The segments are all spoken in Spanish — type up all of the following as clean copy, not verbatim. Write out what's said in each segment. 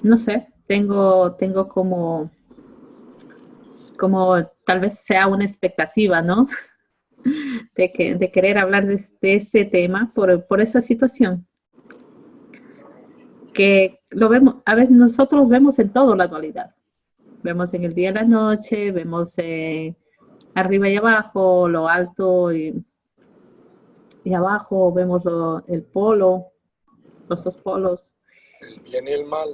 no sé, tengo como tal vez sea una expectativa, ¿no? De querer hablar de este tema por esa situación, que lo vemos, a veces nosotros vemos en todo la dualidad. Vemos en el día y la noche, vemos arriba y abajo, lo alto y abajo, vemos el polo, los dos polos, El bien y el mal.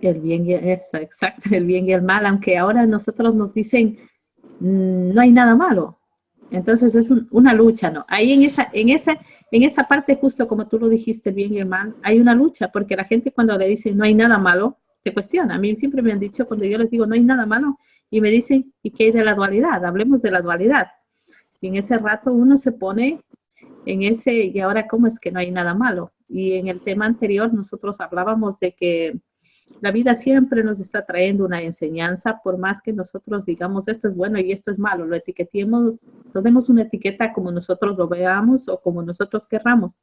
el bien y eso, exacto, el bien y el mal, aunque ahora nosotros nos dicen no hay nada malo. Entonces es una lucha, ¿no? Ahí en esa parte, justo como tú lo dijiste, el bien y el mal, hay una lucha, porque la gente cuando le dice no hay nada malo, se cuestiona. A mí siempre me han dicho, cuando yo les digo no hay nada malo, y me dicen, ¿y qué hay de la dualidad? Hablemos de la dualidad. Y en ese rato uno se pone en ese, y ahora cómo es que no hay nada malo. Y en el tema anterior nosotros hablábamos de que la vida siempre nos está trayendo una enseñanza, por más que nosotros digamos esto es bueno y esto es malo, lo etiquetemos, nos demos una etiqueta como nosotros lo veamos o como nosotros querramos.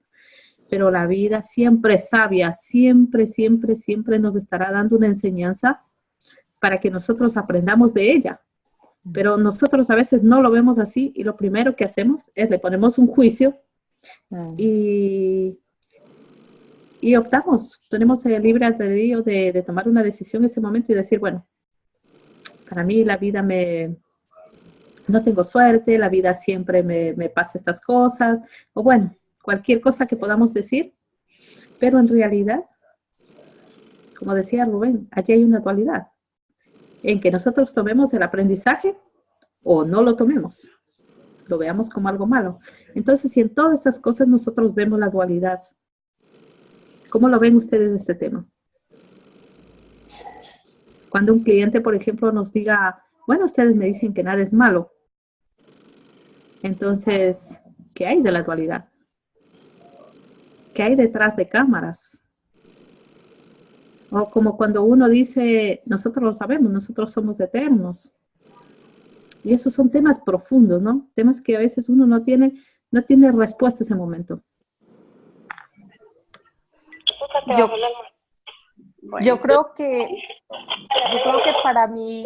Pero la vida siempre es sabia, siempre, siempre, siempre nos estará dando una enseñanza para que nosotros aprendamos de ella. Pero nosotros a veces no lo vemos así y lo primero que hacemos es le ponemos un juicio y, y optamos, tenemos el libre albedrío de tomar una decisión en ese momento y decir, bueno, para mí la vida no tengo suerte, la vida siempre me pasa estas cosas, o bueno, cualquier cosa que podamos decir, pero en realidad, como decía Rubén, allí hay una dualidad, en que nosotros tomemos el aprendizaje o no lo tomemos, lo veamos como algo malo. Entonces, si en todas esas cosas nosotros vemos la dualidad, ¿cómo lo ven ustedes este tema? Cuando un cliente, por ejemplo, nos diga, bueno, ustedes me dicen que nada es malo, entonces, ¿qué hay de la dualidad? ¿Qué hay detrás de cámaras? O como cuando uno dice, nosotros lo sabemos, nosotros somos eternos. Y esos son temas profundos, ¿no? Temas que a veces uno no tiene respuesta en ese momento. Yo, Bueno, yo creo que, yo creo que para mí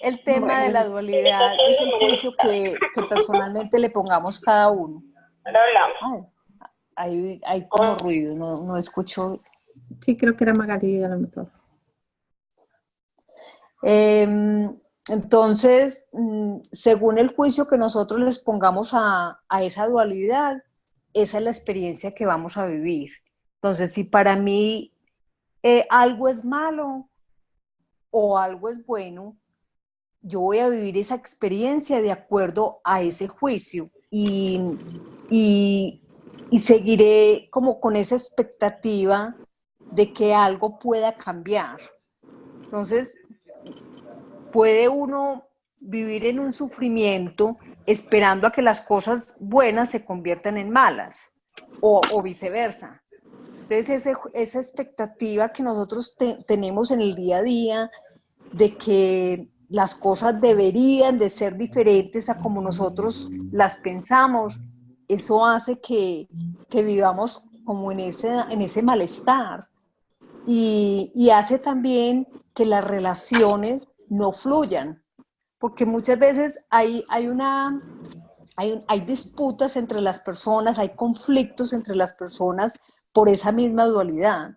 el tema de bueno, la dualidad es el juicio que personalmente le pongamos cada uno. Ay, hay como ruido, no escucho. Sí, creo que era Magali a lo mejor. Entonces, según el juicio que nosotros les pongamos a esa dualidad, esa es la experiencia que vamos a vivir. Entonces, si para mí algo es malo o algo es bueno, yo voy a vivir esa experiencia de acuerdo a ese juicio y, y seguiré como con esa expectativa de que algo pueda cambiar. Entonces, puede uno vivir en un sufrimiento esperando a que las cosas buenas se conviertan en malas o viceversa. Entonces, esa expectativa que nosotros tenemos en el día a día de que las cosas deberían de ser diferentes a como nosotros las pensamos, eso hace que vivamos como en ese malestar y hace también que las relaciones no fluyan, porque muchas veces hay disputas entre las personas, hay conflictos entre las personas por esa misma dualidad.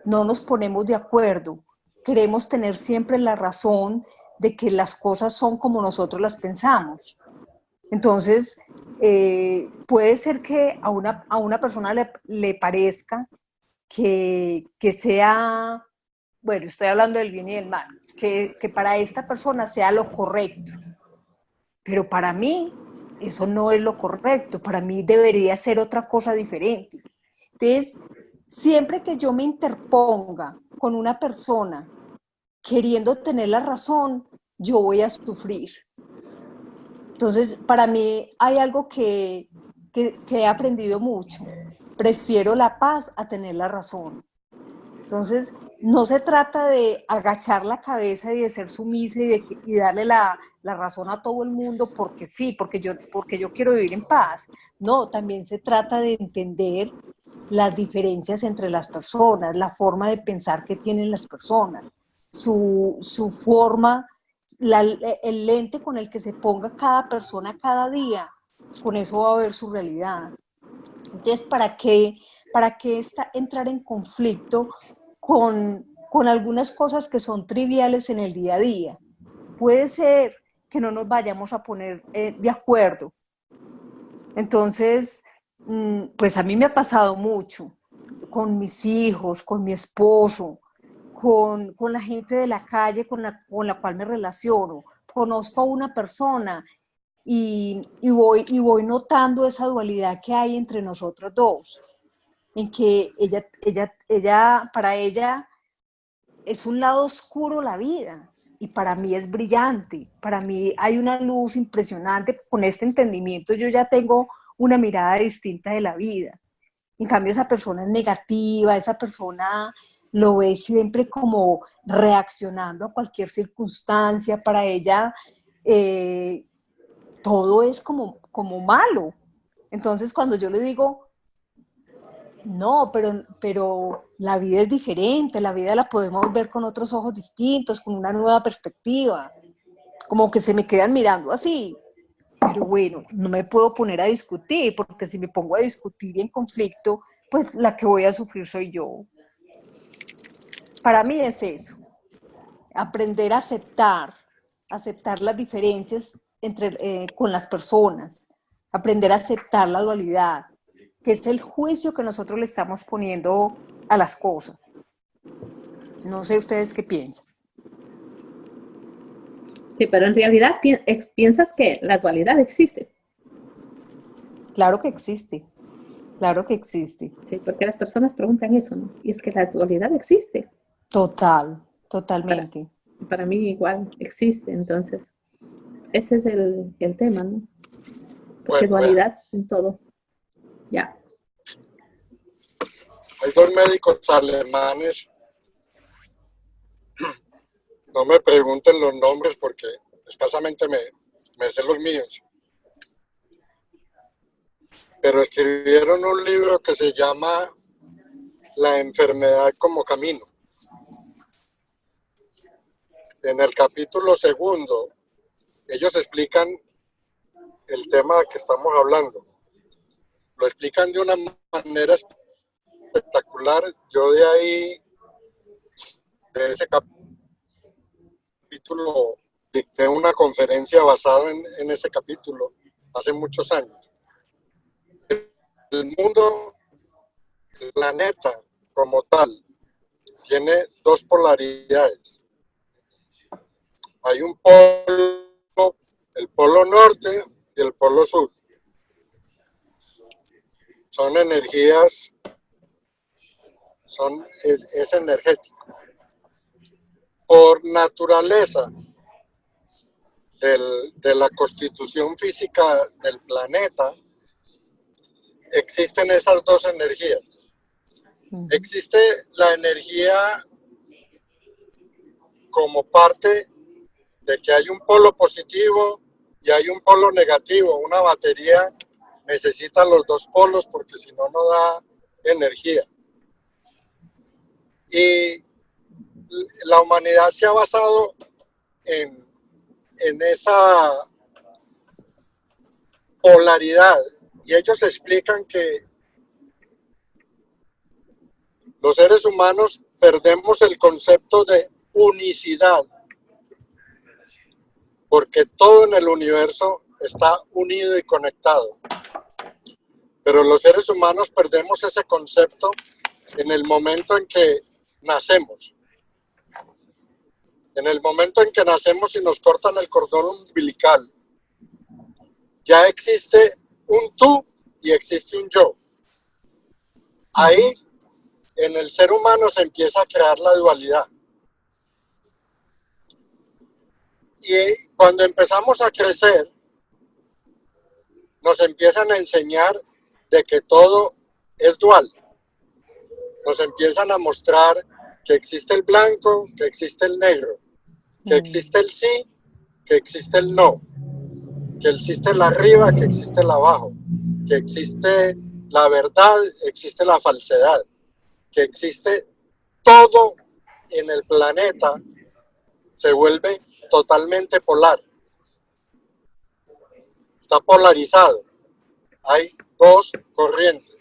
No nos ponemos de acuerdo, queremos tener siempre la razón de que las cosas son como nosotros las pensamos. Entonces, puede ser que a una persona le parezca que sea, bueno, estoy hablando del bien y del mal, que para esta persona sea lo correcto, pero para mí eso no es lo correcto, para mí debería ser otra cosa diferente. Entonces, siempre que yo me interponga con una persona queriendo tener la razón, yo voy a sufrir. Entonces, para mí hay algo que he aprendido mucho. Prefiero la paz a tener la razón. Entonces, no se trata de agachar la cabeza y de ser sumisa y darle la razón a todo el mundo porque sí, porque yo quiero vivir en paz. No, también se trata de entender las diferencias entre las personas, la forma de pensar que tienen las personas, su forma, el lente con el que se ponga cada persona cada día, con eso va a ver su realidad. Entonces, ¿para qué entrar en conflicto con algunas cosas que son triviales en el día a día? Puede ser que no nos vayamos a poner de acuerdo. Entonces, pues a mí me ha pasado mucho con mis hijos, con mi esposo, con la gente de la calle con la cual me relaciono. Conozco a una persona y voy notando esa dualidad que hay entre nosotros dos, en que para ella es un lado oscuro la vida y para mí es brillante, para mí hay una luz impresionante. Con este entendimiento yo ya tengo una mirada distinta de la vida. En cambio esa persona es negativa, esa persona lo ve siempre como reaccionando a cualquier circunstancia. Para ella todo es como malo. Entonces cuando yo le digo, no, pero la vida es diferente, la vida la podemos ver con otros ojos distintos, con una nueva perspectiva, como que se me quedan mirando así. Pero bueno, no me puedo poner a discutir, porque si me pongo a discutir en conflicto, pues la que voy a sufrir soy yo. Para mí es eso, aprender a aceptar las diferencias con las personas, aprender a aceptar la dualidad, que es el juicio que nosotros le estamos poniendo a las cosas. No sé ustedes qué piensan. Sí, pero en realidad piensas que la dualidad existe. Claro que existe, claro que existe. Sí, porque las personas preguntan eso, ¿no? Y es que la dualidad existe. Totalmente. Para mí igual existe, entonces ese es el tema, ¿no? Porque Bueno, dualidad en todo. Ya. hay dos médicos alemanes. No me pregunten los nombres porque escasamente me sé los míos. Pero escribieron un libro que se llama La enfermedad como camino. En el capítulo 2, ellos explican el tema que estamos hablando. Lo explican de una manera espectacular. Yo de ese capítulo, dicté una conferencia basada en ese capítulo hace muchos años. El mundo, el planeta como tal, tiene dos polaridades. Hay un polo, el polo norte y el polo sur. Son energías, es energético. Por naturaleza de la constitución física del planeta, existen esas dos energías. Existe la energía como parte de que hay un polo positivo y hay un polo negativo. Una batería necesita los dos polos porque si no, no da energía. Y la humanidad se ha basado en esa polaridad. Y ellos explican que los seres humanos perdemos el concepto de unicidad, porque todo en el universo está unido y conectado. Pero los seres humanos perdemos ese concepto en el momento en que nacemos. En el momento en que nacemos y nos cortan el cordón umbilical, ya existe un tú y existe un yo. Ahí, en el ser humano se empieza a crear la dualidad. Y cuando empezamos a crecer, nos empiezan a enseñar de que todo es dual. Nos empiezan a mostrar que existe el blanco, que existe el negro, que existe el sí, que existe el no, que existe el arriba, que existe el abajo, que existe la verdad, existe la falsedad, que existe todo en el planeta, se vuelve totalmente polar. Está polarizado. Hay dos corrientes.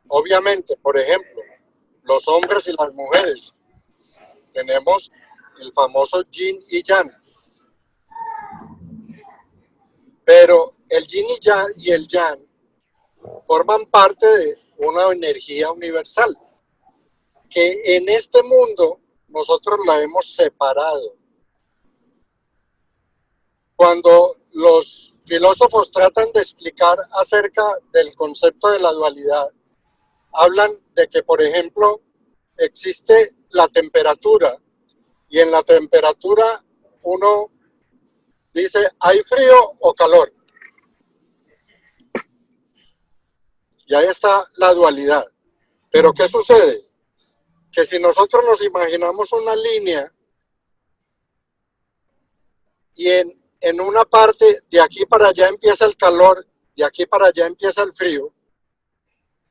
Obviamente, por ejemplo, los hombres y las mujeres tenemos el famoso yin y yang. Pero el yin y el yang forman parte de una energía universal que en este mundo nosotros la hemos separado. Cuando los filósofos tratan de explicar acerca del concepto de la dualidad, hablan de que, por ejemplo, existe la temperatura y en la temperatura uno dice, ¿hay frío o calor? Y ahí está la dualidad. Pero ¿qué sucede? Que si nosotros nos imaginamos una línea y en una parte de aquí para allá empieza el calor, de aquí para allá empieza el frío,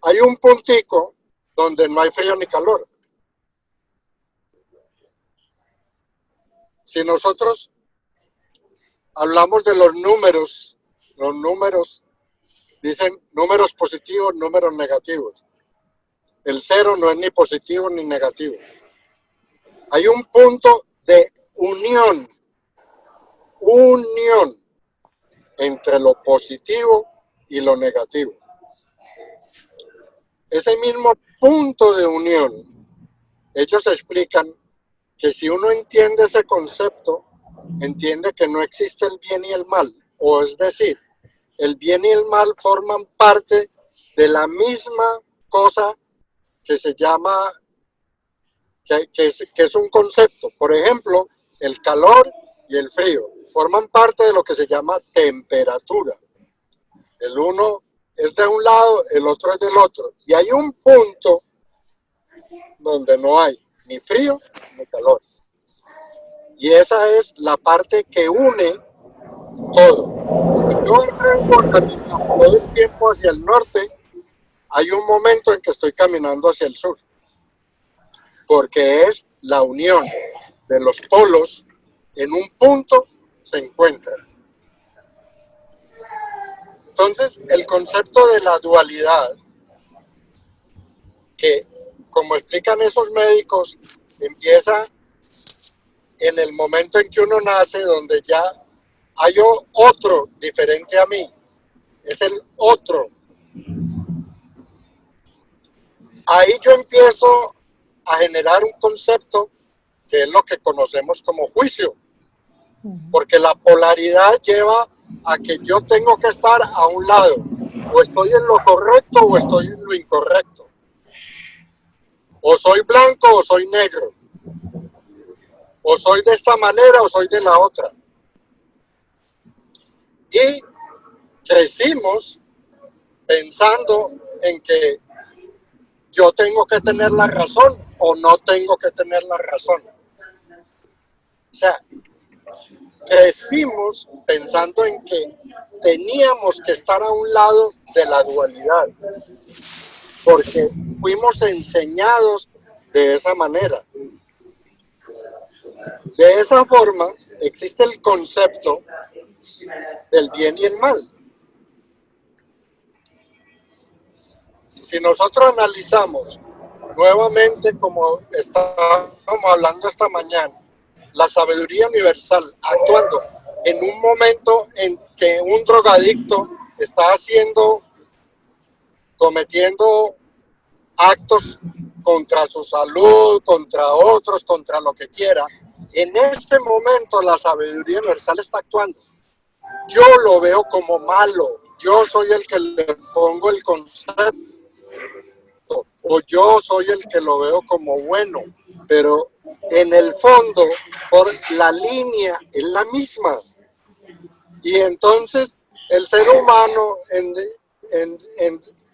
hay un puntico donde no hay frío ni calor. Si nosotros hablamos de los números dicen números positivos, números negativos. El cero no es ni positivo ni negativo. Hay un punto de unión entre lo positivo y lo negativo. Ese mismo punto de unión, ellos explican que si uno entiende ese concepto, entiende que no existe el bien y el mal, o es decir, el bien y el mal forman parte de la misma cosa que se llama, que es un concepto. Por ejemplo, el calor y el frío forman parte de lo que se llama temperatura. El uno es de un lado, el otro es del otro. Y hay un punto donde no hay ni frío ni calor. Y esa es la parte que une todo. Si yo vengo a caminar todo el tiempo hacia el norte, hay un momento en que estoy caminando hacia el sur. Porque es la unión de los polos en un punto se encuentran. Entonces, el concepto de la dualidad, que como explican esos médicos, empieza en el momento en que uno nace, donde ya hay otro diferente a mí, es el otro. Ahí yo empiezo a generar un concepto que es lo que conocemos como juicio, porque la polaridad lleva a que yo tengo que estar a un lado, o estoy en lo correcto o estoy en lo incorrecto, o soy blanco o soy negro, o soy de esta manera o soy de la otra. Y crecimos pensando en que yo tengo que tener la razón o no tengo que tener la razón. O sea, crecimos pensando en que teníamos que estar a un lado de la dualidad, porque fuimos enseñados de esa manera. De esa forma existe el concepto del bien y el mal. Si nosotros analizamos nuevamente, como estábamos hablando esta mañana, la sabiduría universal actuando en un momento en que un drogadicto está cometiendo actos contra su salud, contra otros, contra lo que quiera, en este momento la sabiduría universal está actuando. Yo lo veo como malo, yo soy el que le pongo el concepto, o yo soy el que lo veo como bueno, pero en el fondo, por la línea es la misma. Y entonces el ser humano, en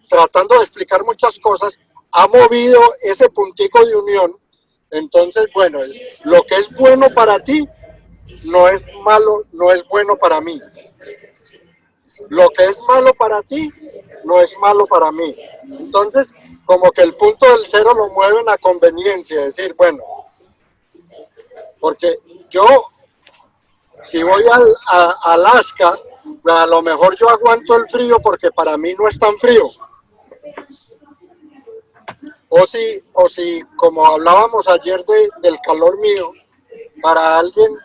tratando de explicar muchas cosas, ha movido ese puntico de unión. Entonces, bueno, lo que es bueno para ti no es malo, no es bueno para mí. lo que es malo para ti no es malo para mí. Entonces, como que el punto del cero lo mueven a conveniencia, decir, bueno, porque yo, si voy a Alaska, a lo mejor yo aguanto el frío porque para mí no es tan frío. O si como hablábamos ayer del calor mío, para alguien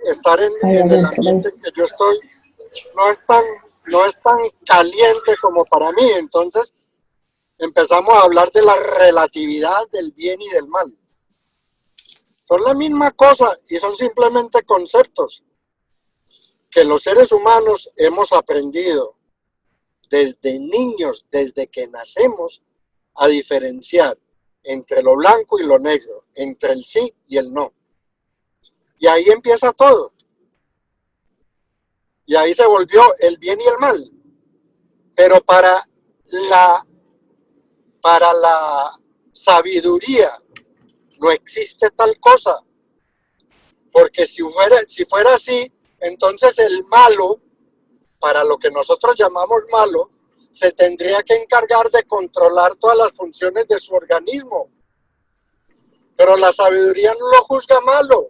estar en el ambiente en que yo estoy no es tan caliente como para mí. Entonces empezamos a hablar de la relatividad del bien y del mal. Son la misma cosa y son simplemente conceptos que los seres humanos hemos aprendido desde niños, desde que nacemos, a diferenciar entre lo blanco y lo negro, entre el sí y el no. Y ahí empieza todo. Y ahí se volvió el bien y el mal. Pero para la sabiduría no existe tal cosa. Porque si fuera así, entonces el malo, para lo que nosotros llamamos malo, se tendría que encargar de controlar todas las funciones de su organismo. Pero la sabiduría no lo juzga malo.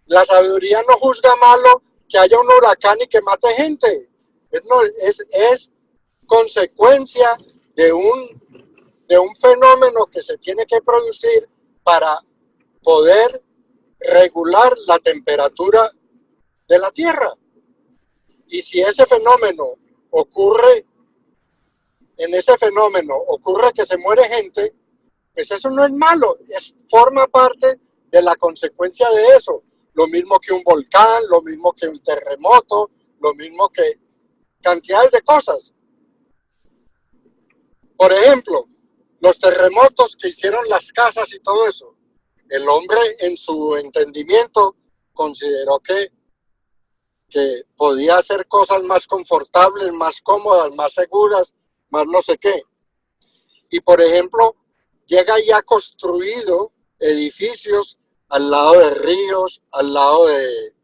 La sabiduría no juzga malo que haya un huracán y que mate gente. Es consecuencia de un fenómeno que se tiene que producir para poder regular la temperatura de la Tierra. Y si ese fenómeno ocurre, que se muere gente, pues eso no es malo, forma parte de la consecuencia de eso. Lo mismo que un volcán, lo mismo que un terremoto, lo mismo que cantidades de cosas. Por ejemplo, los terremotos que hicieron las casas y todo eso, el hombre en su entendimiento consideró que podía hacer cosas más confortables, más cómodas, más seguras, más no sé qué. Y por ejemplo, llega ya construido edificios al lado de ríos, al lado de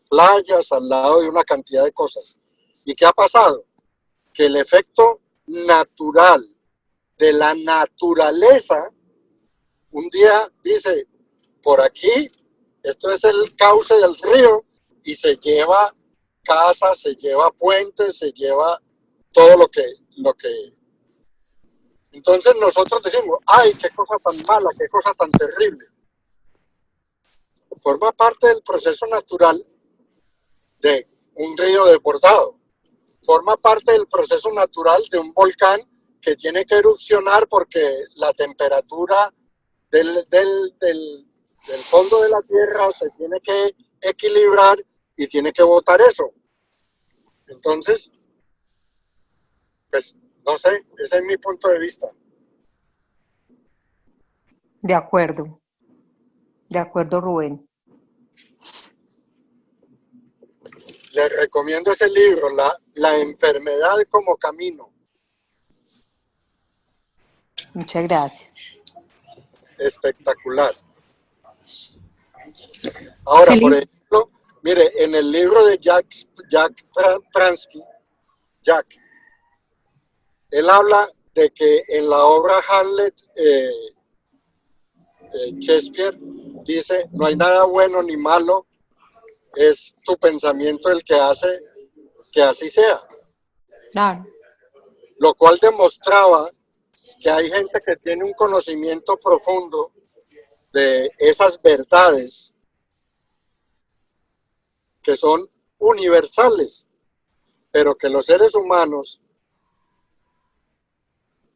playas, al lado de una cantidad de cosas. ¿Y qué ha pasado? Que el efecto natural de la naturaleza, un día dice, por aquí, esto es el cauce del río, y se lleva casas, se lleva puentes, se lleva todo lo que. Entonces nosotros decimos, ay, qué cosa tan mala, qué cosa tan terrible. Forma parte del proceso natural de un río desbordado. Forma parte del proceso natural de un volcán que tiene que erupcionar porque la temperatura del fondo de la Tierra se tiene que equilibrar y tiene que botar eso. Entonces, pues, no sé, ese es mi punto de vista. De acuerdo, Rubén. Les recomiendo ese libro, La enfermedad como camino. Muchas gracias. Espectacular. Ahora, Feliz. por ejemplo, mire, en el libro de Jack Pransky, él habla de que en la obra Hamlet, Shakespeare dice, no hay nada bueno ni malo, es tu pensamiento el que hace que así sea. Claro. Lo cual demostraba que hay gente que tiene un conocimiento profundo de esas verdades que son universales, pero que los seres humanos,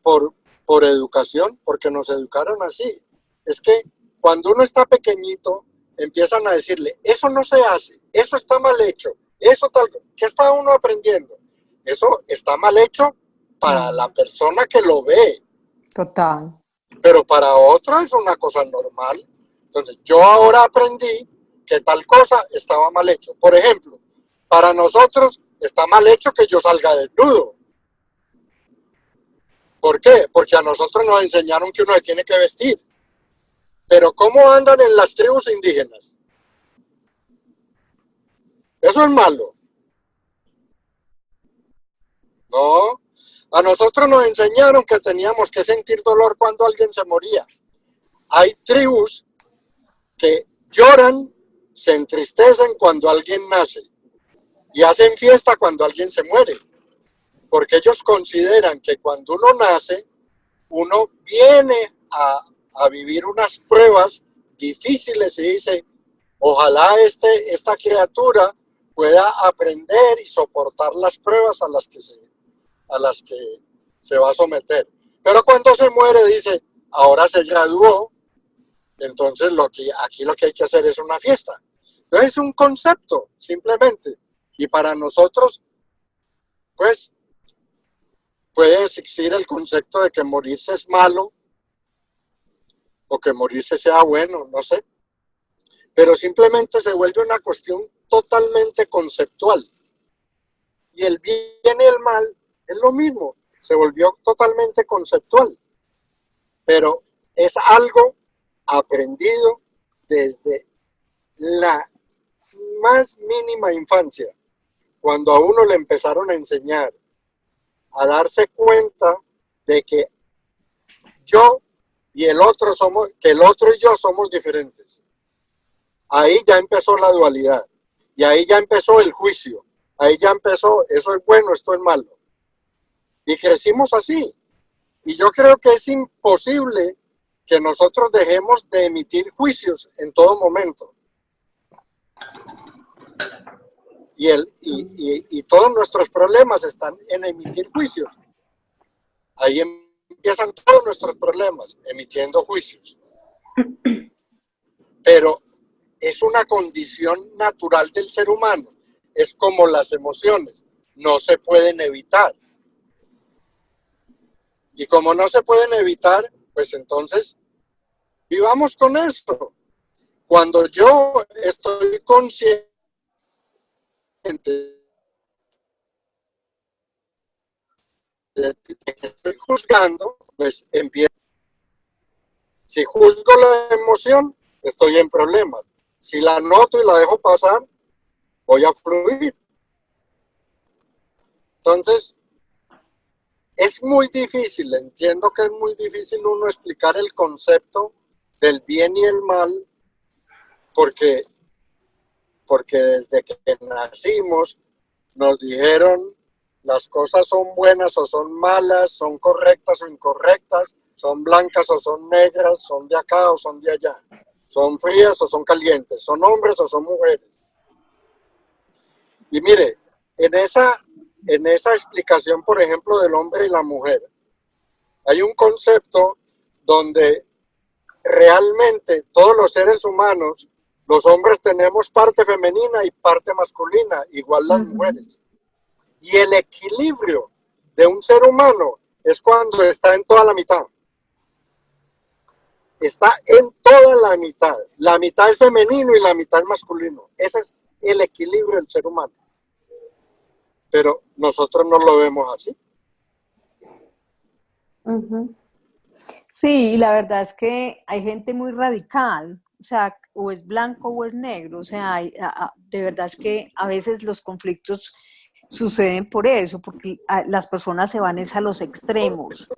por educación, porque nos educaron así, es que cuando uno está pequeñito, empiezan a decirle, eso no se hace, eso está mal hecho, eso tal, ¿qué está uno aprendiendo? Eso está mal hecho para la persona que lo ve. Total. Pero para otro es una cosa normal. Entonces, yo ahora aprendí que tal cosa estaba mal hecho. Por ejemplo, para nosotros está mal hecho que yo salga desnudo. ¿Por qué? Porque a nosotros nos enseñaron que uno se tiene que vestir. Pero ¿cómo andan en las tribus indígenas? Eso es malo. No, a nosotros nos enseñaron que teníamos que sentir dolor cuando alguien se moría. Hay tribus que lloran, se entristecen cuando alguien nace y hacen fiesta cuando alguien se muere, porque ellos consideran que cuando uno nace, uno viene a vivir unas pruebas difíciles y dice, ojalá esta criatura pueda aprender y soportar las pruebas a las que se va a someter. Pero cuando se muere dice, ahora se graduó, entonces aquí lo que hay que hacer es una fiesta. Entonces es un concepto, simplemente. Y para nosotros, pues, puede existir el concepto de que morirse es malo o que morirse sea bueno, no sé. Pero simplemente se vuelve una cuestión totalmente conceptual. Y el bien y el mal es lo mismo, se volvió totalmente conceptual. Pero es algo aprendido desde la más mínima infancia, cuando a uno le empezaron a enseñar a darse cuenta de que yo y el otro que el otro y yo somos diferentes. Ahí ya empezó la dualidad y ahí ya empezó el juicio, ahí ya empezó, eso es bueno, esto es malo. Y crecimos así. Y yo creo que es imposible que nosotros dejemos de emitir juicios en todo momento. Y todos nuestros problemas están en emitir juicios. Ahí empiezan todos nuestros problemas, emitiendo juicios. Pero es una condición natural del ser humano. Es como las emociones, no se pueden evitar. Y como no se pueden evitar, pues entonces vivamos con esto. Cuando yo estoy consciente de que estoy juzgando, pues empiezo. Si juzgo la emoción, estoy en problemas. Si la noto y la dejo pasar, voy a fluir. Entonces, es muy difícil, entiendo que es muy difícil uno explicar el concepto del bien y el mal, porque desde que nacimos nos dijeron las cosas son buenas o son malas, son correctas o incorrectas, son blancas o son negras, son de acá o son de allá, son frías o son calientes, son hombres o son mujeres. Y mire, en esa explicación, por ejemplo, del hombre y la mujer, hay un concepto donde realmente todos los seres humanos, los hombres tenemos parte femenina y parte masculina, igual las mujeres. Y el equilibrio de un ser humano es cuando está en toda la mitad. Está en toda la mitad. La mitad es femenino y la mitad es masculino. Ese es el equilibrio del ser humano. Pero nosotros no lo vemos así. Sí, y la verdad es que hay gente muy radical, o sea, o es blanco o es negro, o sea, de verdad es que a veces los conflictos suceden por eso, porque las personas se van a los extremos.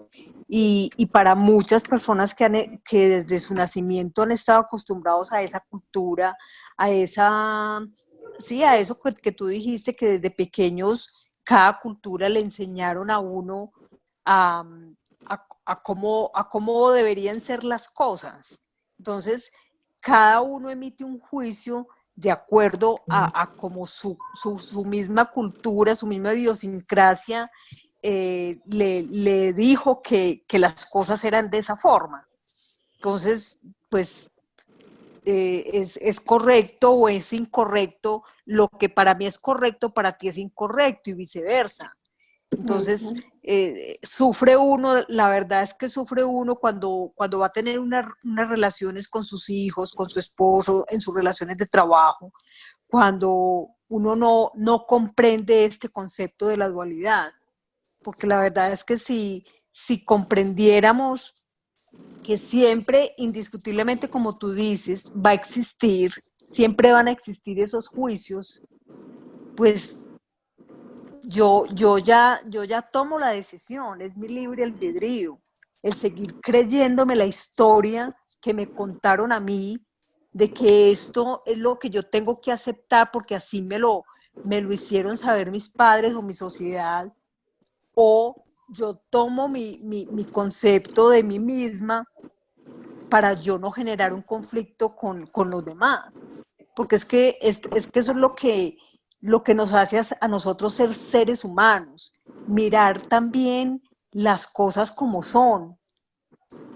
Y para muchas personas que desde su nacimiento han estado acostumbrados a esa cultura, sí, a eso que tú dijiste, que desde pequeños cada cultura le enseñaron a uno a cómo deberían ser las cosas. Entonces, cada uno emite un juicio de acuerdo a como su misma cultura, su misma idiosincrasia le dijo que las cosas eran de esa forma. Entonces, pues es correcto o es incorrecto, lo que para mí es correcto, para ti es incorrecto y viceversa. Entonces, sufre uno, la verdad es que sufre uno cuando va a tener unas relaciones con sus hijos, con su esposo, en sus relaciones de trabajo, cuando uno no comprende este concepto de la dualidad. Porque la verdad es que si comprendiéramos que siempre, indiscutiblemente, como tú dices, va a existir, siempre van a existir esos juicios, pues yo ya tomo la decisión, es mi libre albedrío, el seguir creyéndome la historia que me contaron a mí, de que esto es lo que yo tengo que aceptar porque así me lo hicieron saber mis padres o mi sociedad, o yo tomo mi concepto de mí misma para yo no generar un conflicto con los demás. Porque es que eso es lo que nos hace a nosotros ser seres humanos, mirar también las cosas como son.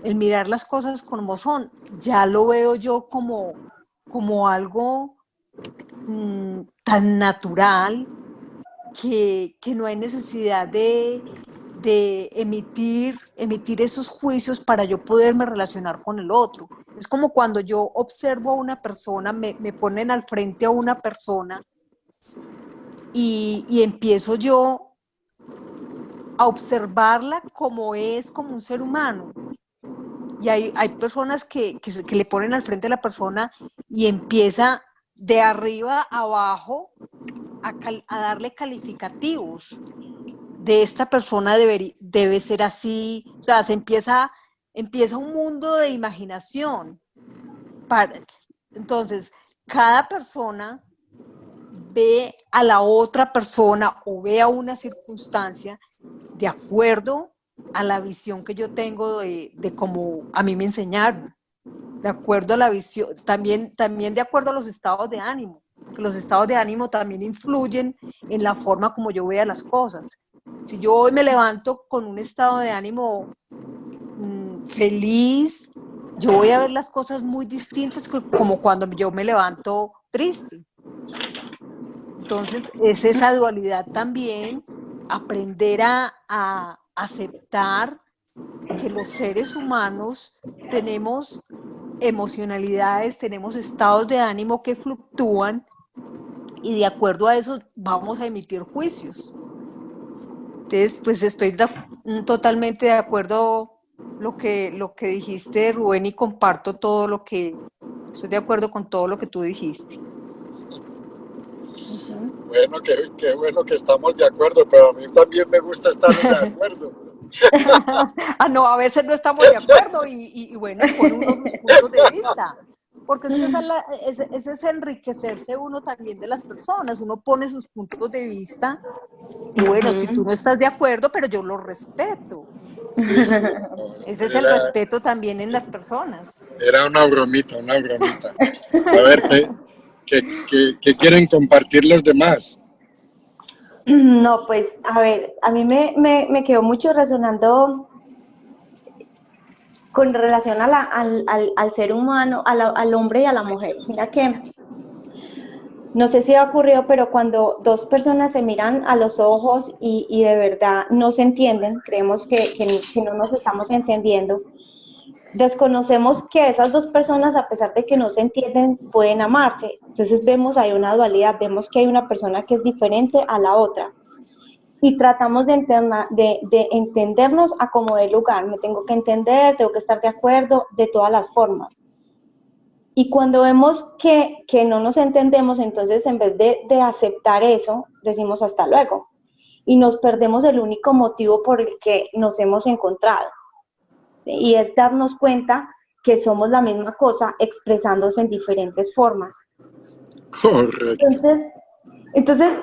El mirar las cosas como son, ya lo veo yo como algo tan natural que no hay necesidad de emitir esos juicios para yo poderme relacionar con el otro. Es como cuando yo observo a una persona, me ponen al frente a una persona y empiezo yo a observarla como es, como un ser humano. Y hay personas que le ponen al frente a la persona y empieza de arriba a abajo a darle calificativos. De esta persona debe ser así, o sea, empieza un mundo de imaginación. Entonces, cada persona ve a la otra persona o ve a una circunstancia de acuerdo a la visión que yo tengo de cómo a mí me enseñaron, de acuerdo a la visión, también de acuerdo a los estados de ánimo, que los estados de ánimo también influyen en la forma como yo vea las cosas. Si yo hoy me levanto con un estado de ánimo feliz, yo voy a ver las cosas muy distintas como cuando yo me levanto triste. Entonces, es esa dualidad también, aprender a aceptar que los seres humanos tenemos emocionalidades, tenemos estados de ánimo que fluctúan y de acuerdo a eso vamos a emitir juicios. Entonces, pues estoy totalmente de acuerdo lo que dijiste, Rubén, y comparto estoy de acuerdo con todo lo que tú dijiste. Bueno, qué bueno que estamos de acuerdo, pero a mí también me gusta estar de acuerdo. No, a veces no estamos de acuerdo y bueno, pone uno sus puntos de vista, porque es que ese es enriquecerse uno también de las personas, uno pone sus puntos de vista y bueno, si tú no estás de acuerdo, pero yo lo respeto. Sí, sí, Ese es el respeto también en las personas. Era una bromita. A ver, ¿qué quieren compartir los demás? No, pues, a ver, a mí me quedó mucho resonando con relación al ser humano, al hombre y a la mujer. Mira que, no sé si ha ocurrido, pero cuando dos personas se miran a los ojos y de verdad no se entienden, creemos que no nos estamos entendiendo, desconocemos que esas dos personas, a pesar de que no se entienden, pueden amarse. Entonces vemos ahí una dualidad, vemos que hay una persona que es diferente a la otra. Y tratamos de entendernos a como dé lugar. Me tengo que entender, tengo que estar de acuerdo, de todas las formas. Y cuando vemos que no nos entendemos, entonces en vez de aceptar eso, decimos hasta luego. Y nos perdemos el único motivo por el que nos hemos encontrado. Y es darnos cuenta que somos la misma cosa expresándose en diferentes formas. Correcto. Entonces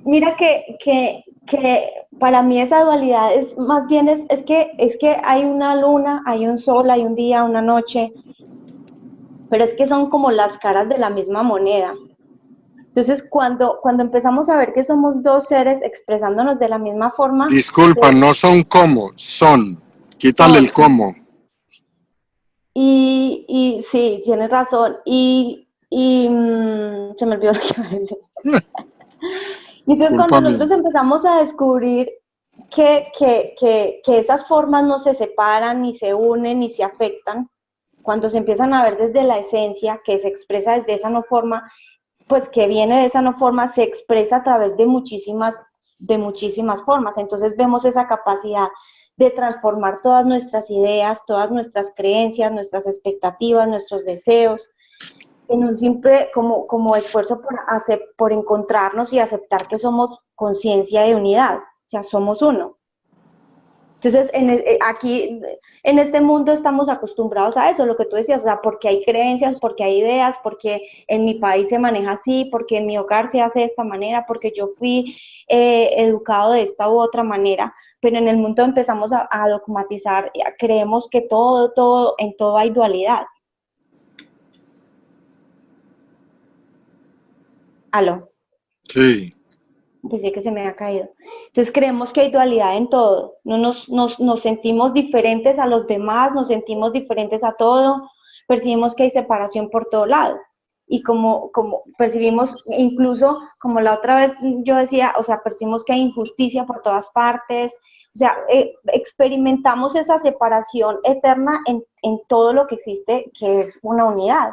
mira que para mí esa dualidad es más bien es que hay una luna, hay un sol, hay un día, una noche, pero es que son como las caras de la misma moneda. Entonces, cuando empezamos a ver que somos dos seres expresándonos de la misma forma... Disculpa, no son como, son. Quítale el cómo. Y sí, tienes razón. Y se me olvidó lo que iba a decir. Y entonces cuando nosotros empezamos a descubrir que esas formas no se separan, ni se unen, ni se afectan, cuando se empiezan a ver desde la esencia, que se expresa desde esa no forma, pues que viene de esa no forma, se expresa a través de muchísimas formas. Entonces vemos esa capacidad de transformar todas nuestras ideas, todas nuestras creencias, nuestras expectativas, nuestros deseos, en un simple como esfuerzo por encontrarnos y aceptar que somos conciencia de unidad, o sea, somos uno. Entonces, aquí, en este mundo estamos acostumbrados a eso, lo que tú decías, o sea, porque hay creencias, porque hay ideas, porque en mi país se maneja así, porque en mi hogar se hace de esta manera, porque yo fui educado de esta u otra manera, pero en el mundo empezamos a dogmatizar, creemos que en todo hay dualidad. ¿Aló? Sí. Pensé que se me ha caído. Entonces creemos que hay dualidad en todo, no nos sentimos diferentes a los demás, nos sentimos diferentes a todo, percibimos que hay separación por todo lado. Y como percibimos, incluso como la otra vez yo decía, o sea, percibimos que hay injusticia por todas partes, o sea, experimentamos esa separación eterna en todo lo que existe, que es una unidad.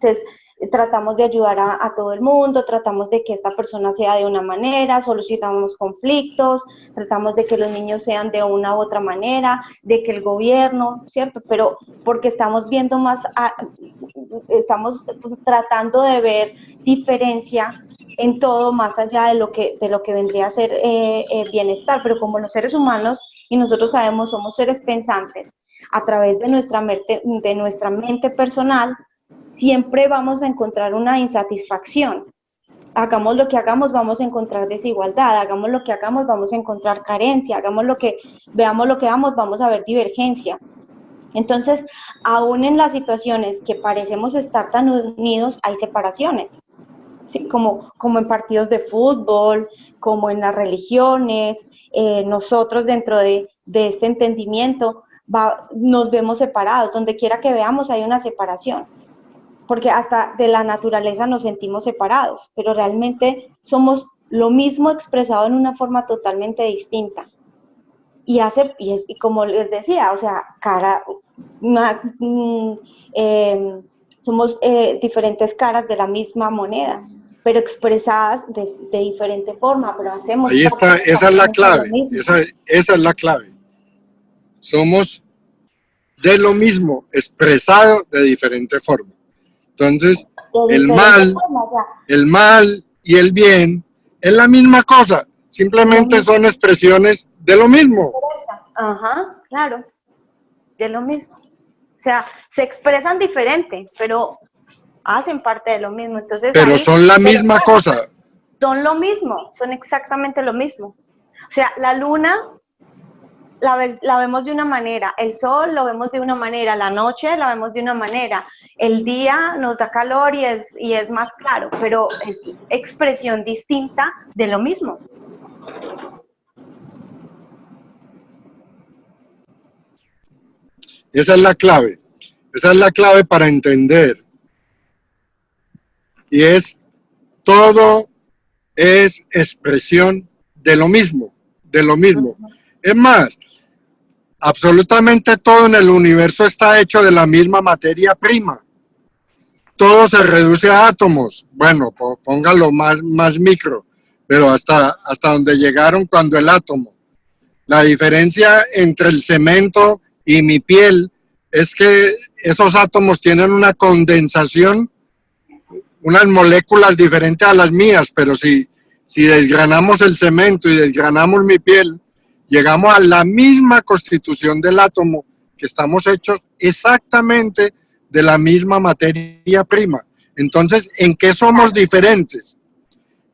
Entonces, tratamos de ayudar a todo el mundo, tratamos de que esta persona sea de una manera, solucionamos conflictos, tratamos de que los niños sean de una u otra manera, de que el gobierno, ¿cierto? Pero porque estamos viendo estamos tratando de ver diferencia en todo más allá de lo que vendría a ser bienestar, pero como los seres humanos, y nosotros sabemos, somos seres pensantes, a través de nuestra mente personal, siempre vamos a encontrar una insatisfacción. Hagamos lo que hagamos, vamos a encontrar desigualdad, hagamos lo que hagamos, vamos a encontrar carencia, veamos lo que hagamos, vamos a ver divergencia. Entonces, aún en las situaciones que parecemos estar tan unidos, hay separaciones, ¿sí? Como en partidos de fútbol, como en las religiones, nosotros dentro de este entendimiento nos vemos separados, donde quiera que veamos hay una separación. Porque hasta de la naturaleza nos sentimos separados, pero realmente somos lo mismo expresado en una forma totalmente distinta. Y como les decía, o sea, somos diferentes caras de la misma moneda, pero expresadas de diferente forma, pero hacemos... Ahí está, esa es la clave, esa es la clave. Somos de lo mismo, expresado de diferente forma. Entonces, el mal y el bien es la misma cosa, simplemente son expresiones de lo mismo. Ajá, claro, de lo mismo. O sea, se expresan diferente, pero hacen parte de lo mismo. Entonces, pero son la misma cosa. Son lo mismo, son exactamente lo mismo. O sea, la luna la vemos de una manera, el sol lo vemos de una manera, la noche la vemos de una manera, el día nos da calor y es más claro, pero es expresión distinta de lo mismo. Esa es la clave para entender. Y todo es expresión de lo mismo, de lo mismo. Es más, absolutamente todo en el universo está hecho de la misma materia prima. Todo se reduce a átomos. Bueno, póngalo más micro, pero hasta donde llegaron cuando el átomo. La diferencia entre el cemento y mi piel es que esos átomos tienen una condensación, unas moléculas diferentes a las mías, pero si desgranamos el cemento y desgranamos mi piel, llegamos a la misma constitución del átomo, que estamos hechos exactamente de la misma materia prima. Entonces, ¿en qué somos diferentes?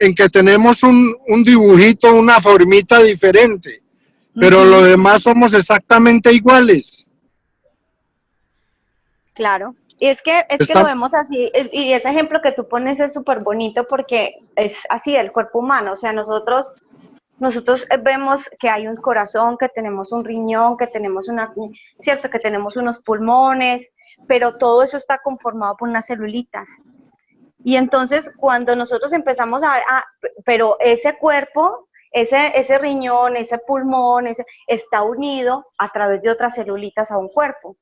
En que tenemos un dibujito, una formita diferente, pero lo demás somos exactamente iguales. Claro. Y es que lo vemos así, y ese ejemplo que tú pones es súper bonito porque es así el cuerpo humano, o sea, nosotros vemos que hay un corazón, que tenemos un riñón, que tenemos cierto, que tenemos unos pulmones, pero todo eso está conformado por unas celulitas. Y entonces cuando nosotros empezamos a ver, pero ese cuerpo, ese riñón, ese pulmón, está unido a través de otras celulitas a un cuerpo.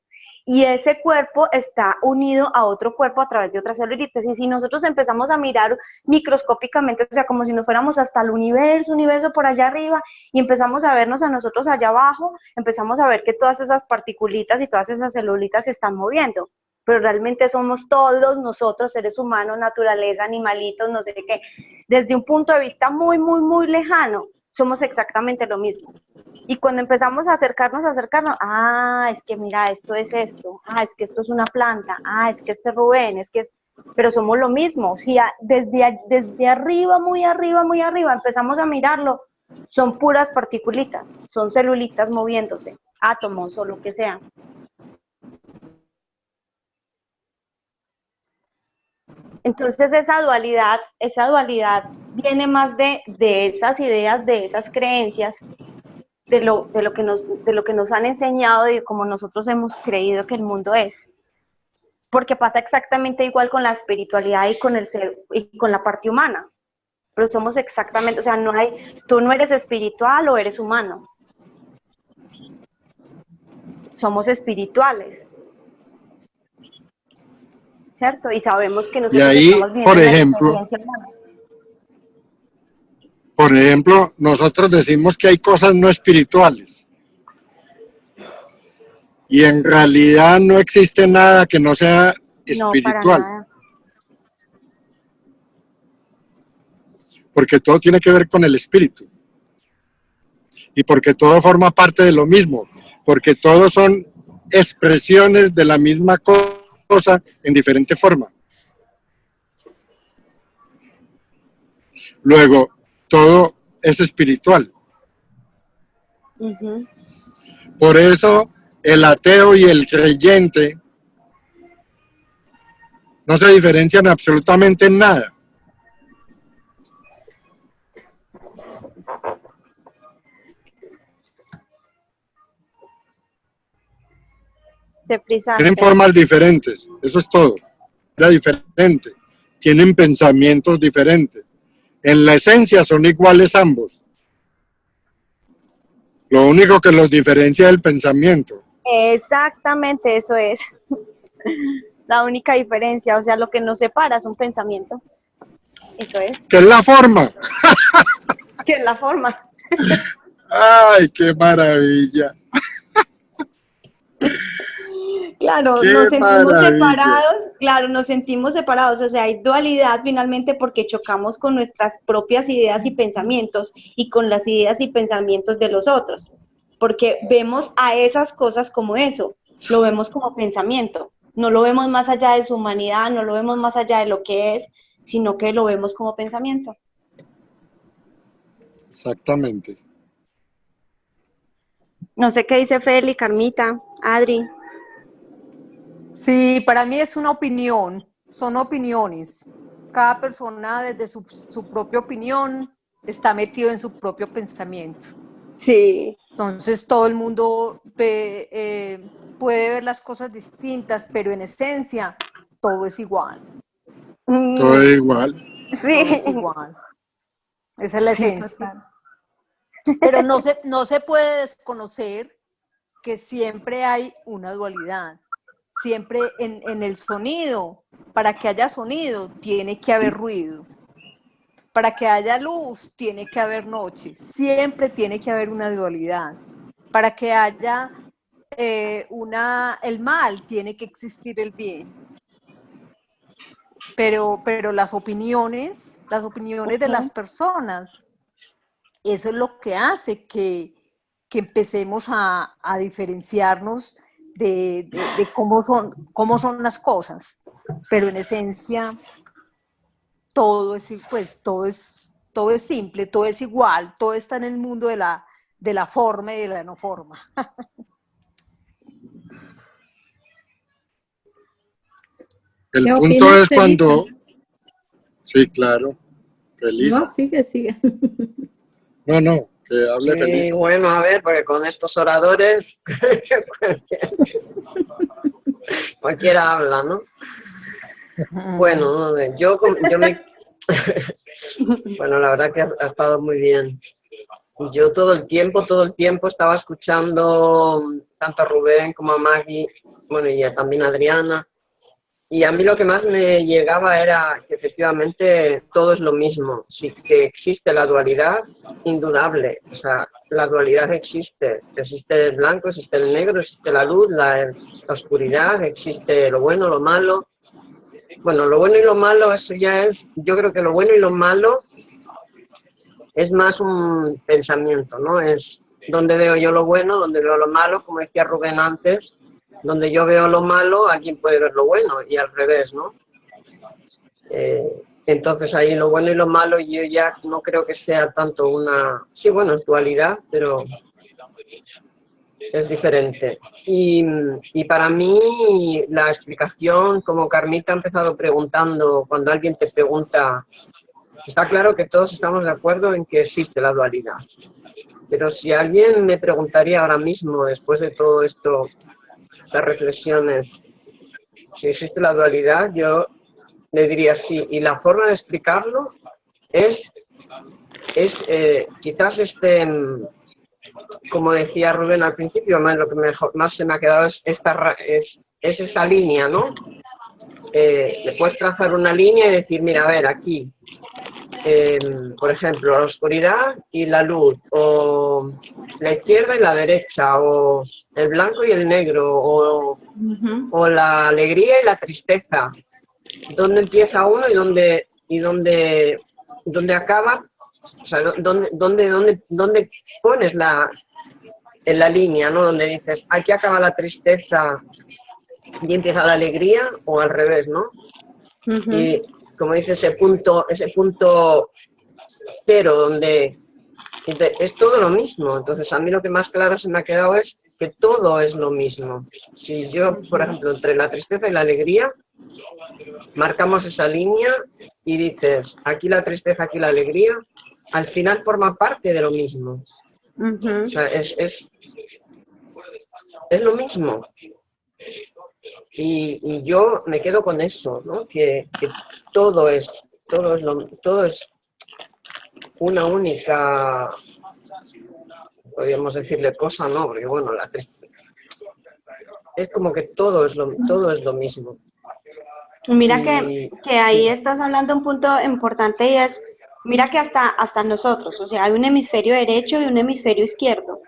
Y ese cuerpo está unido a otro cuerpo a través de otras celulitas. Y si nosotros empezamos a mirar microscópicamente, o sea, como si nos fuéramos hasta el universo por allá arriba, y empezamos a vernos a nosotros allá abajo, empezamos a ver que todas esas particulitas y todas esas celulitas se están moviendo. pero realmente somos todos nosotros, seres humanos, naturaleza, animalitos, no sé qué. Desde un punto de vista muy, muy, muy lejano, somos exactamente lo mismo. Y cuando empezamos a acercarnos, es que mira, esto es esto, es que esto es una planta, es que este es Rubén, es que es... Pero somos lo mismo. Si desde arriba, muy arriba, muy arriba, empezamos a mirarlo, son puras particulitas, son celulitas moviéndose, átomos o lo que sea. Entonces esa dualidad viene más de esas ideas, de esas creencias, de lo que nos han enseñado y de cómo nosotros hemos creído que el mundo es. Porque pasa exactamente igual con la espiritualidad y con el ser y con la parte humana. Pero somos exactamente, o sea, tú no eres espiritual o eres humano. Somos espirituales. ¿Cierto? Y sabemos que nosotros estamos viviendo en la experiencia humana. Por ejemplo, nosotros decimos que hay cosas no espirituales. Y en realidad no existe nada que no sea espiritual. No, para nada. Porque todo tiene que ver con el espíritu. Y porque todo forma parte de lo mismo. Porque todos son expresiones de la misma cosa en diferente forma. Luego, todo es espiritual. Uh-huh. Por eso, el ateo y el creyente no se diferencian absolutamente en nada. Tienen formas diferentes, eso es todo. Era diferente. Tienen pensamientos diferentes. En la esencia son iguales ambos. Lo único que los diferencia es el pensamiento. Exactamente, eso es. La única diferencia, o sea, lo que nos separa es un pensamiento. Eso es. ¿Qué es la forma? ¿Qué es la forma? ¡Ay, qué maravilla! Claro, ¡Qué nos sentimos maravilla! separados, claro, nos sentimos separados, o sea, hay dualidad finalmente porque chocamos con nuestras propias ideas y pensamientos y con las ideas y pensamientos de los otros, porque vemos a esas cosas como eso, lo vemos como pensamiento, no lo vemos más allá de su humanidad, no lo vemos más allá de lo que es, sino que lo vemos como pensamiento. Exactamente. No sé qué dice Feli, Carmita, Adri. Sí, para mí es una opinión, son opiniones. Cada persona desde su propia opinión está metido en su propio pensamiento. Sí. Entonces todo el mundo puede ver las cosas distintas, pero en esencia todo es igual. Todo es igual. Sí. Todo es igual. Esa es la esencia. Pero no se puede desconocer que siempre hay una dualidad. Siempre en el sonido, para que haya sonido, tiene que haber ruido. Para que haya luz, tiene que haber noche. Siempre tiene que haber una dualidad. Para que haya el mal, tiene que existir el bien. Pero las opiniones de las personas, eso es lo que hace que empecemos a diferenciarnos de cómo son las cosas, pero en esencia todo es simple, todo es igual, todo está en el mundo de la forma y de la no forma. El ¿Qué punto opinas, es cuando... Sí, claro. Feliz. No, sigue. No, que hable feliz. Bueno, a ver, porque con estos oradores cualquiera habla, ¿no? Bueno, yo me... Bueno, la verdad que ha estado muy bien. Yo todo el tiempo estaba escuchando tanto a Rubén como a Maggie, bueno, y también a Adriana, Y a mí lo que más me llegaba era que efectivamente todo es lo mismo. Sí que existe la dualidad, indudable. O sea, la dualidad existe. Existe el blanco, existe el negro, existe la luz, la oscuridad, existe lo bueno, lo malo. Bueno, lo bueno y lo malo, eso ya es... Yo creo que lo bueno y lo malo es más un pensamiento, ¿no? Es donde veo yo lo bueno, donde veo lo malo, como decía Rubén antes. Donde yo veo lo malo, alguien puede ver lo bueno, y al revés, ¿no? Entonces ahí lo bueno y lo malo yo ya no creo que sea tanto una... Sí, bueno, es dualidad, pero es diferente. Y para mí la explicación, como Carmita ha empezado preguntando, cuando alguien te pregunta, está claro que todos estamos de acuerdo en que existe la dualidad. Pero si alguien me preguntaría ahora mismo, después de todo esto, las reflexiones, si existe la dualidad, yo le diría sí. Y la forma de explicarlo es quizás como decía Rubén al principio, lo que más se me ha quedado es esa línea, ¿no? Le puedes trazar una línea y decir, mira, a ver, aquí, por ejemplo, la oscuridad y la luz, o la izquierda y la derecha, o el blanco y el negro, o la alegría y la tristeza. ¿Dónde empieza uno y dónde acaba? O sea, ¿dónde pones en la línea, ¿no? Donde dices, aquí acaba la tristeza y empieza la alegría, o al revés, ¿no? Y como dice ese punto cero, donde es todo lo mismo. Entonces a mí lo que más claro se me ha quedado es que todo es lo mismo. Si yo, por ejemplo, entre la tristeza y la alegría, marcamos esa línea y dices, aquí la tristeza, aquí la alegría, al final forma parte de lo mismo. O sea, es lo mismo. Y yo me quedo con eso, ¿no? Que todo es una única, podríamos decirle cosa, ¿no? Porque bueno, la tristeza es como que todo es lo mismo. Mira que ahí estás hablando un punto importante y es, mira que hasta nosotros, o sea, hay un hemisferio derecho y un hemisferio izquierdo.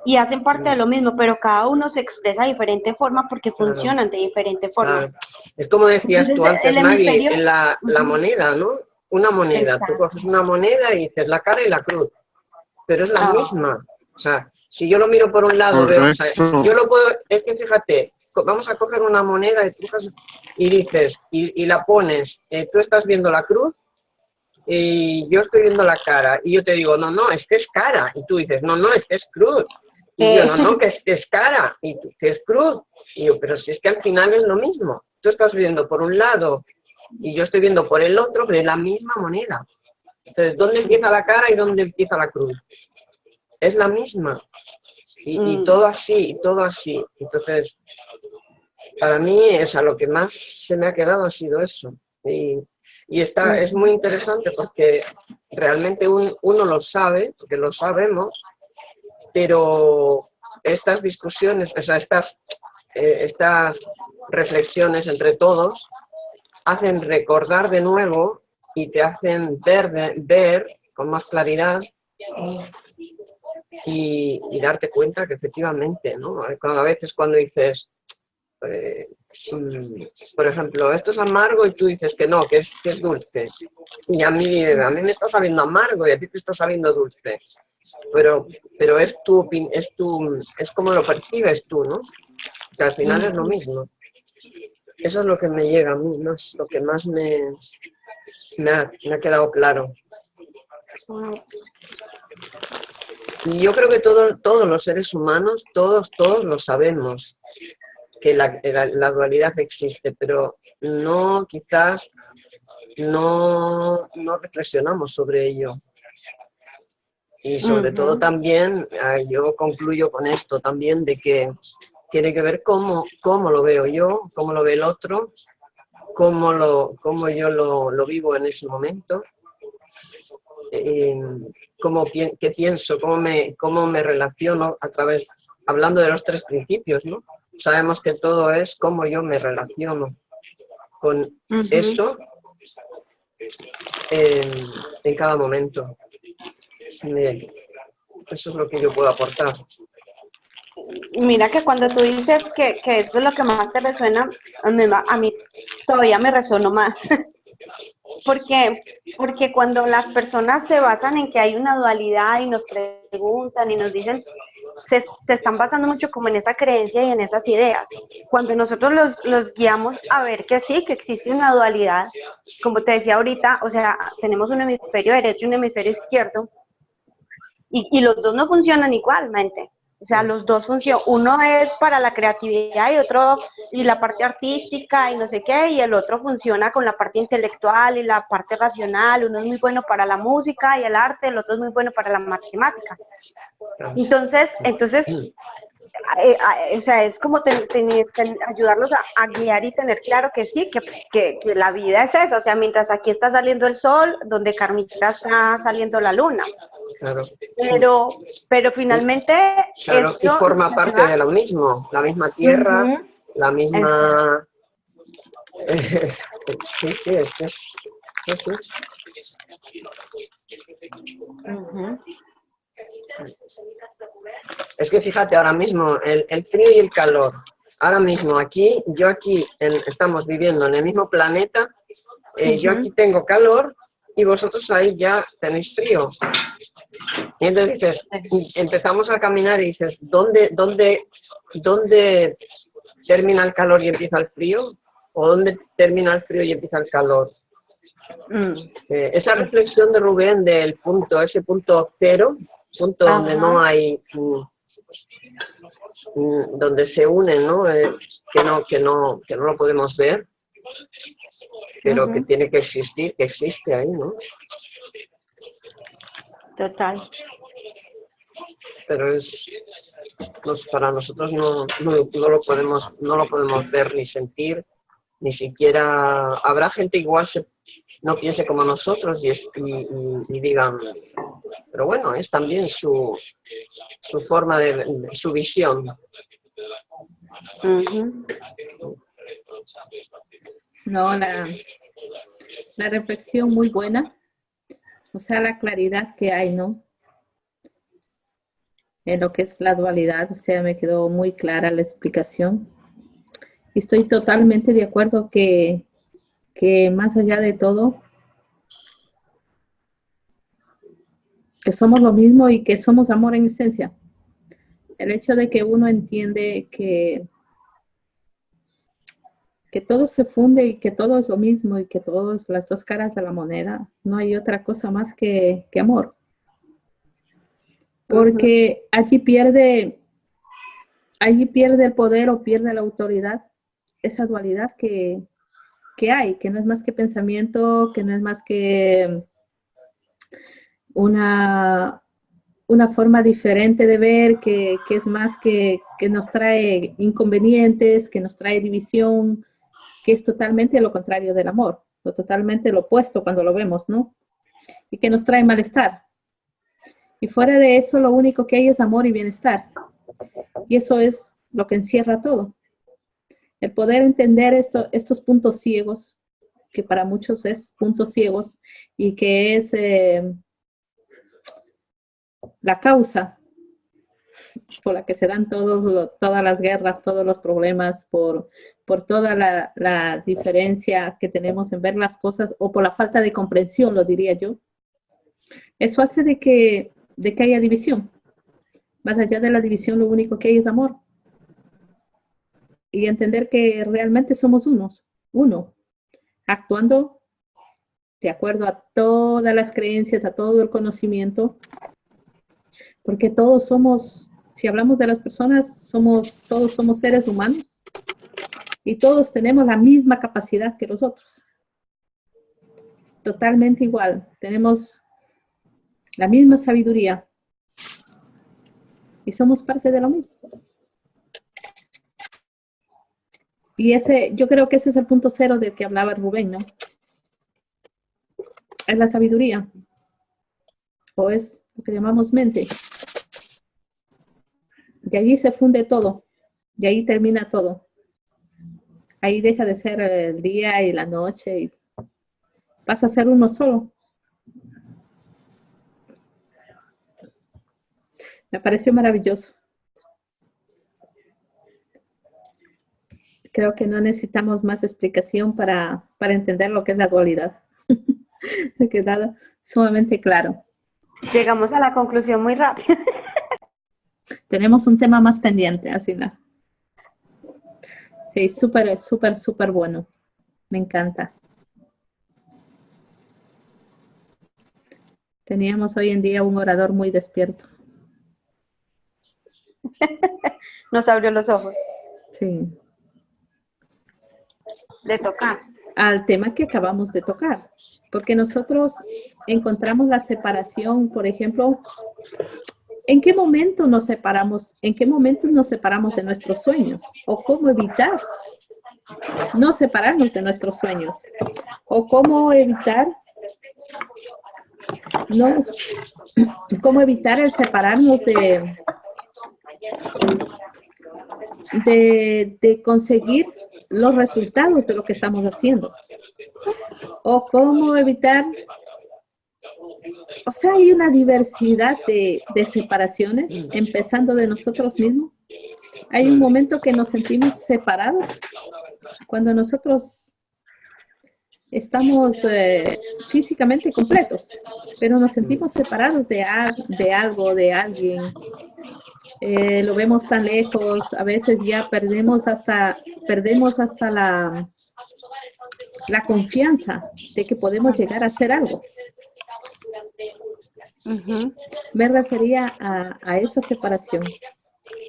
Y hacen parte de lo mismo, pero cada uno se expresa de diferente forma porque funcionan de diferente forma. Claro. Es como decías tú antes, Maggie, en la moneda, ¿no? Una moneda. Exacto. Tú coges una moneda y dices la cara y la cruz, pero es la misma. O sea, si yo lo miro por un lado, veo, o sea, yo lo puedo, es que fíjate, vamos a coger una moneda y dices, y la pones, tú estás viendo la cruz y yo estoy viendo la cara, y yo te digo, no, es que es cara, y tú dices, no, es que es cruz. Y yo, no, que es cara, y tú, que es cruz. Y yo, pero si es que al final es lo mismo. Tú estás viendo por un lado y yo estoy viendo por el otro, pero es la misma moneda. Entonces, ¿dónde empieza la cara y dónde empieza la cruz? Es la misma. Y todo así, y todo así. Entonces, para mí, lo que más se me ha quedado ha sido eso. Y es muy interesante porque realmente uno lo sabe, porque lo sabemos, pero estas discusiones, o sea, estas reflexiones entre todos hacen recordar de nuevo y te hacen ver con más claridad y darte cuenta que efectivamente, ¿no? A veces cuando dices, por ejemplo, esto es amargo y tú dices que no, que es dulce, y a mí me está sabiendo amargo y a ti te está sabiendo dulce. Pero es como lo percibes tú, ¿no? Que al final es lo mismo. Eso es lo que me llega a mí, ¿no? Es lo que más me ha quedado claro. Y yo creo que todos los seres humanos, todos lo sabemos, que la dualidad existe, pero quizás no reflexionamos sobre ello. Y sobre todo también, yo concluyo con esto también, de que tiene que ver cómo lo veo yo, cómo lo ve el otro, cómo yo lo vivo en ese momento, qué pienso, cómo me relaciono hablando de los tres principios, ¿no? sabemos que todo es cómo yo me relaciono con eso en cada momento. Bien, eso es lo que yo puedo aportar. Mira que cuando tú dices que esto es lo que más te resuena, a mí todavía me resonó más. ¿Por qué? Porque cuando las personas se basan en que hay una dualidad y nos preguntan y nos dicen, se están basando mucho como en esa creencia y en esas ideas. Cuando nosotros los guiamos a ver que sí, que existe una dualidad, como te decía ahorita, o sea, tenemos un hemisferio derecho y un hemisferio izquierdo, y los dos no funcionan igualmente. O sea, los dos funcionan. Uno es para la creatividad y otro, y la parte artística y no sé qué, y el otro funciona con la parte intelectual y la parte racional. Uno es muy bueno para la música y el arte, el otro es muy bueno para la matemática. Entonces, o sea, es como ayudarlos a guiar y tener claro que sí, que la vida es eso. O sea, mientras aquí está saliendo el sol, donde Carmita está saliendo la luna. Claro. Pero finalmente claro, esto y forma parte de lo mismo, la misma tierra, la misma... sí, sí. Es que fíjate, ahora mismo, el frío y el calor. Ahora mismo aquí, estamos viviendo en el mismo planeta, yo aquí tengo calor y vosotros ahí ya tenéis frío. Y entonces dices, empezamos a caminar y dices, ¿dónde termina el calor y empieza el frío? ¿O dónde termina el frío y empieza el calor? Esa reflexión de Rubén del ese punto cero, punto donde no hay, donde se unen, ¿no? Que no lo podemos ver, pero que tiene que existir, que existe ahí, ¿no? Total. Pero para nosotros no lo podemos ver ni sentir, ni siquiera habrá gente igual no piense como nosotros y digan, pero bueno, es también su forma su visión. No, la reflexión muy buena, o sea, la claridad que hay, ¿no? En lo que es la dualidad, o sea, me quedó muy clara la explicación. Y estoy totalmente de acuerdo que más allá de todo, que somos lo mismo y que somos amor en esencia. El hecho de que uno entiende que todo se funde y que todo es lo mismo y que todo es las dos caras de la moneda, no hay otra cosa más que amor. Porque allí pierde el poder o pierde la autoridad esa dualidad que hay, que no es más que pensamiento, que no es más que una forma diferente de ver, que es más que nos trae inconvenientes, que nos trae división, que es totalmente lo contrario del amor, o totalmente lo opuesto cuando lo vemos, ¿no? Y que nos trae malestar. Y fuera de eso, lo único que hay es amor y bienestar. Y eso es lo que encierra todo. El poder entender estos puntos ciegos, que para muchos es puntos ciegos, y que es la causa por la que se dan todas las guerras, todos los problemas, por toda la diferencia que tenemos en ver las cosas, o por la falta de comprensión, lo diría yo. Eso hace de que haya división. Más allá de la división, lo único que hay es amor. Y entender que realmente somos uno, actuando de acuerdo a todas las creencias, a todo el conocimiento, porque todos somos, si hablamos de las personas, todos somos seres humanos y todos tenemos la misma capacidad que los otros. Totalmente igual, tenemos la misma sabiduría y somos parte de lo mismo. Y yo creo que ese es el punto cero del que hablaba Rubén, ¿no? Es la sabiduría, o es lo que llamamos mente. Y allí se funde todo. Y ahí termina todo. Ahí deja de ser el día y la noche y pasa a ser uno solo. Me pareció maravilloso. Creo que no necesitamos más explicación para entender lo que es la dualidad. Me ha quedado sumamente claro. Llegamos a la conclusión muy rápido. Tenemos un tema más pendiente, así la. Sí, súper, súper, súper bueno. Me encanta. Teníamos hoy en día un orador muy despierto. Nos abrió los ojos. Sí. De tocar. Al tema que acabamos de tocar. Porque nosotros encontramos la separación, por ejemplo, ¿en qué momento nos separamos? ¿En qué momento nos separamos de nuestros sueños? ¿O cómo evitar no separarnos de nuestros sueños? ¿O cómo evitar el separarnos de conseguir los resultados de lo que estamos haciendo? ¿O cómo evitar? O sea, hay una diversidad de separaciones, empezando de nosotros mismos. Hay un momento que nos sentimos separados, cuando nosotros estamos físicamente completos, pero nos sentimos separados de algo, de alguien. Lo vemos tan lejos, a veces ya perdemos hasta la confianza de que podemos llegar a hacer algo. Me refería a esa separación.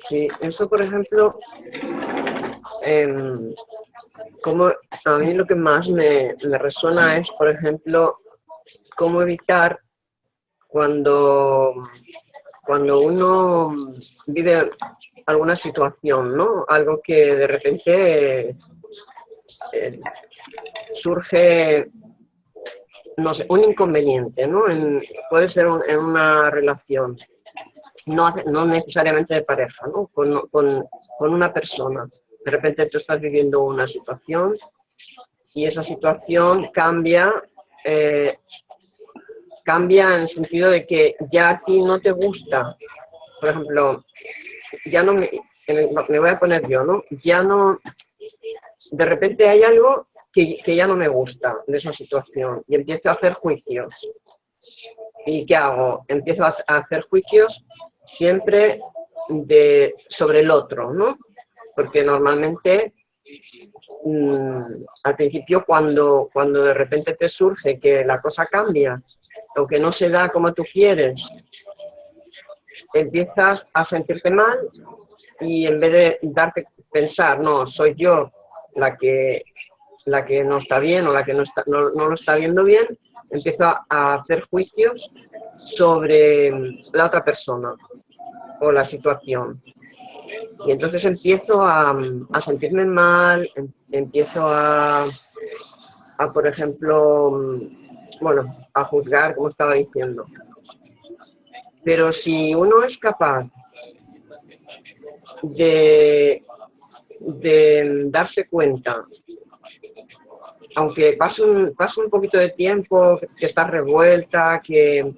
Sí, eso por ejemplo, como a mí lo que más me resuena es, por ejemplo, cómo evitar cuando uno vive alguna situación, ¿no? Algo que de repente surge, no sé, un inconveniente, ¿no? Puede ser en una relación, no necesariamente de pareja, ¿no? Con una persona. De repente tú estás viviendo una situación y esa situación cambia en el sentido de que ya a ti no te gusta. Por ejemplo, ya no me voy a poner yo, ¿no? Ya no, de repente hay algo que ya no me gusta de esa situación y empiezo a hacer juicios. ¿Y qué hago? Empiezo a hacer juicios siempre sobre el otro, ¿no? Porque normalmente al principio cuando de repente te surge que la cosa cambia o que no se da como tú quieres, empiezas a sentirte mal y en vez de pensar, no, soy yo la que no está bien o la que no lo está viendo bien, empiezo a hacer juicios sobre la otra persona o la situación. Y entonces empiezo a sentirme mal, empiezo por ejemplo, bueno, a juzgar, como estaba diciendo. Pero si uno es capaz de darse cuenta, aunque pase un poquito de tiempo, que estás revuelta, que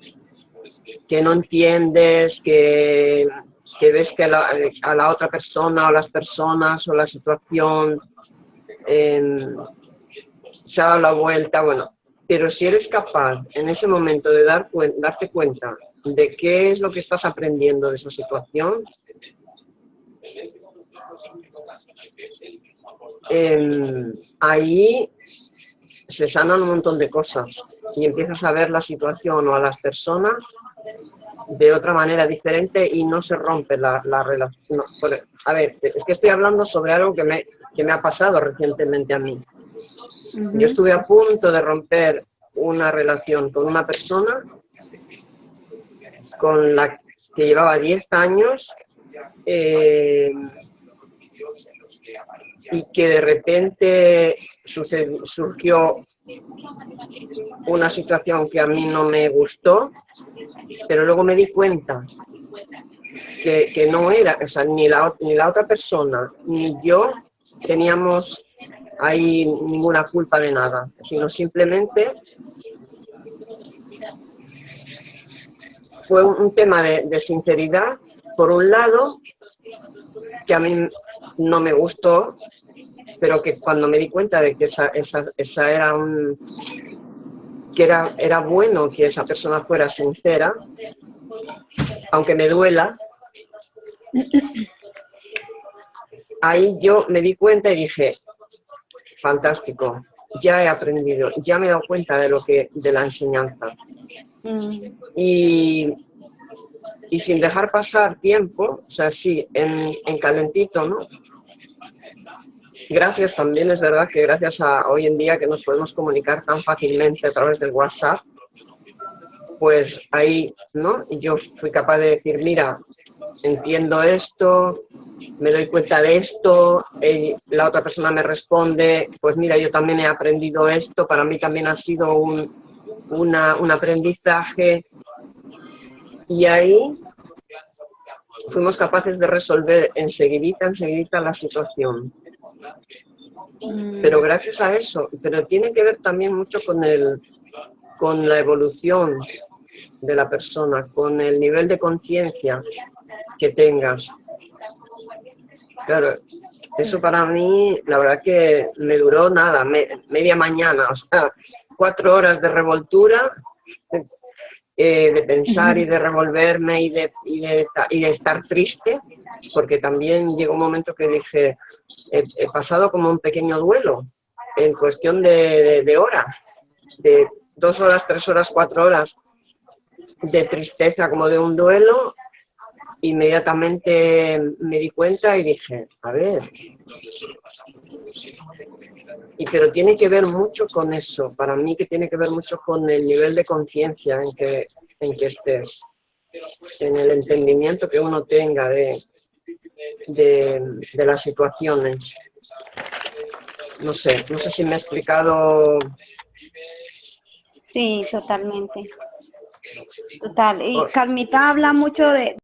no entiendes, que ves que a la otra persona o las personas o la situación se ha dado la vuelta, bueno, pero si eres capaz en ese momento de darte cuenta de qué es lo que estás aprendiendo de esa situación, ahí se sanan un montón de cosas y empiezas a ver la situación o a las personas de otra manera diferente y no se rompe la relación. No, a ver, es que estoy hablando sobre algo que me ha pasado recientemente a mí. Yo estuve a punto de romper una relación con una persona con la que llevaba 10 años y que de repente surgió una situación que a mí no me gustó, pero luego me di cuenta que no era, o sea, ni la otra persona ni yo teníamos ahí ninguna culpa de nada, sino simplemente fue un tema de sinceridad, por un lado, que a mí no me gustó, pero que cuando me di cuenta de que esa era que era bueno que esa persona fuera sincera, aunque me duela, ahí yo me di cuenta y dije, fantástico, ya he aprendido, ya me he dado cuenta de la enseñanza. Y sin dejar pasar tiempo, o sea, sí, en calentito, ¿no? Gracias también, es verdad que gracias a hoy en día que nos podemos comunicar tan fácilmente a través del WhatsApp, pues ahí, ¿no? Y yo fui capaz de decir, mira, entiendo esto, me doy cuenta de esto, la otra persona me responde, pues mira, yo también he aprendido esto, para mí también ha sido un aprendizaje, y ahí fuimos capaces de resolver enseguidita la situación. Pero gracias a eso, pero tiene que ver también mucho con la evolución de la persona, con el nivel de conciencia que tengas. Claro, eso para mí, la verdad que me duró nada, media mañana, o sea, 4 horas de revoltura, de pensar y de revolverme y de estar triste, porque también llegó un momento que dije, he pasado como un pequeño duelo, en cuestión de horas, de 2 horas, 3 horas, 4 horas de tristeza como de un duelo. Inmediatamente me di cuenta y dije, a ver, pero tiene que ver mucho con eso, para mí que tiene que ver mucho con el nivel de conciencia en que estés, en el entendimiento que uno tenga de las situaciones. No sé si me he explicado. Sí, totalmente. Total. Y Carmita habla mucho de